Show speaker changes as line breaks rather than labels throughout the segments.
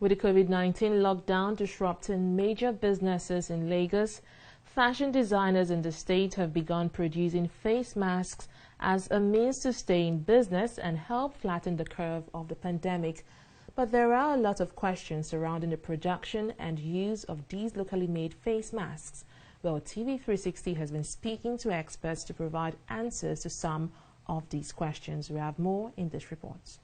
With the COVID-19 lockdown disrupting major businesses in Lagos, fashion designers in the state have begun producing face masks as a means to stay in business and help flatten the curve of the pandemic. But there are a lot of questions surrounding the production and use of these locally made face masks. Well, TV360 has been speaking to experts to provide answers to some of these questions. We have more in this report.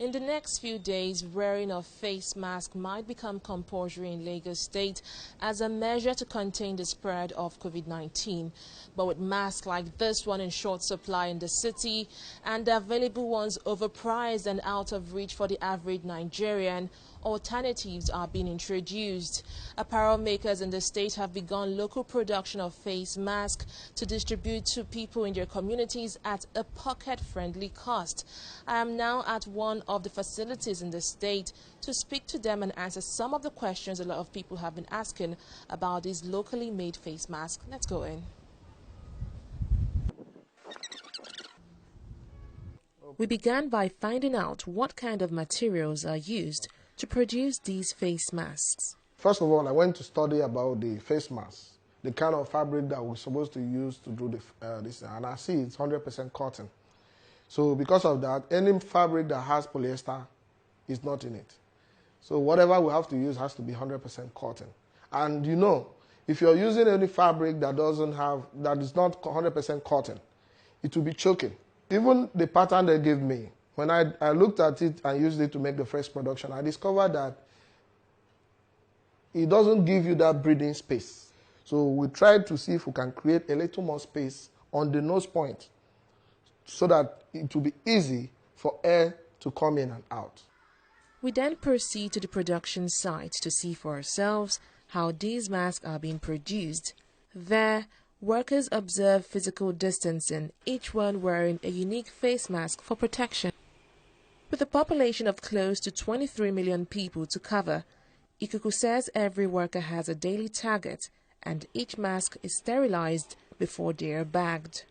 In the next few days, wearing of face mask might become compulsory in Lagos State as a measure to contain the spread of COVID-19. But with masks like this one in short supply in the city and the available ones overpriced and out of reach for the average Nigerian, alternatives are being introduced. Apparel makers in the state have begun local production of face masks to distribute to people in their communities at a pocket-friendly cost. I am now at one of the facilities in the state to speak to them and answer some of the questions a lot of people have been asking about these locally made face masks. Let's go in. We began by finding out what kind of materials are used to produce these face masks.
First of all, I went to study about the face mask, the kind of fabric that we're supposed to use to do this, and I see it's 100% cotton. So because of that, any fabric that has polyester is not in it. So whatever we have to use has to be 100% cotton. And you know, if you're using any fabric that is not 100% cotton, it will be choking. Even the pattern they gave me, when I looked at it and used it to make the first production, I discovered that it doesn't give you that breathing space. So we tried to see if we can create a little more space on the nose point so that it will be easy for air to come in and out.
We then proceed to the production site to see for ourselves how these masks are being produced. There, workers observe physical distancing, each one wearing a unique face mask for protection. With a population of close to 23 million people to cover, Ikuku says every worker has a daily target and each mask is sterilized before they are bagged.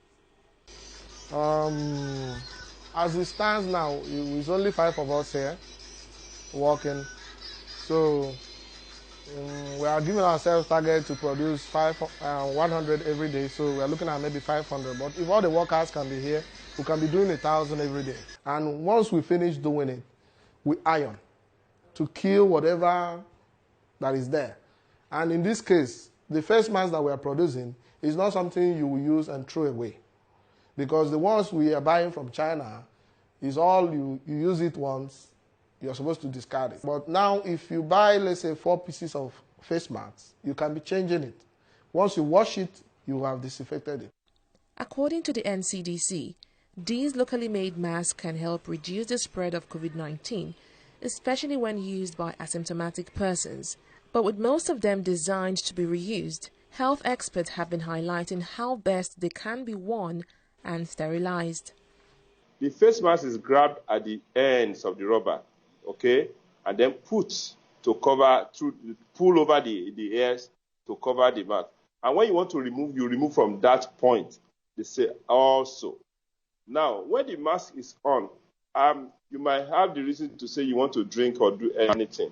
As it stands now, it's only 5 of us here working. So we are giving ourselves target to produce 100 every day. So we are looking at maybe 500. But if all the workers can be here, we can be doing 1,000 every day. And once we finish doing it, we iron to kill whatever that is there. And in this case, the face mask that we are producing is not something you will use and throw away. Because the ones we are buying from China is all you use it once, you're supposed to discard it. But now if you buy, let's say, 4 pieces of face masks, you can be changing it. Once you wash it, you have disinfected it.
According to the NCDC, these locally made masks can help reduce the spread of COVID-19, especially when used by asymptomatic persons. But with most of them designed to be reused, health experts have been highlighting how best they can be worn and sterilized.
The face mask is grabbed at the ends of the rubber, okay, and then put to cover, pull over the ears to cover the mask. And when you want to remove, you remove from that point. They say also. Now, when the mask is on, you might have the reason to say you want to drink or do anything.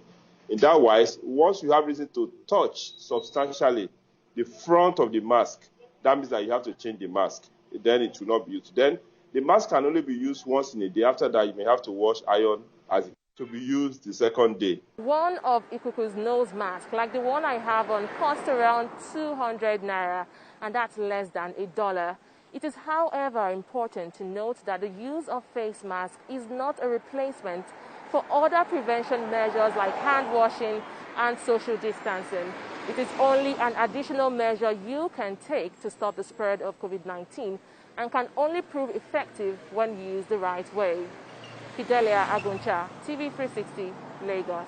In that wise, once you have reason to touch substantially the front of the mask, that means that you have to change the mask. Then it will not be used. Then the mask can only be used once in a day. After that, you may have to wash, iron, as it to be used the second day.
One of Ikuku's nose masks, like the one I have on, costs around 200 naira, and that's less than $1. It is, however, important to note that the use of face masks is not a replacement for other prevention measures like hand washing and social distancing. It is only an additional measure you can take to stop the spread of COVID-19 and can only prove effective when used the right way. Fidelia Aguncha, TV360, Lagos.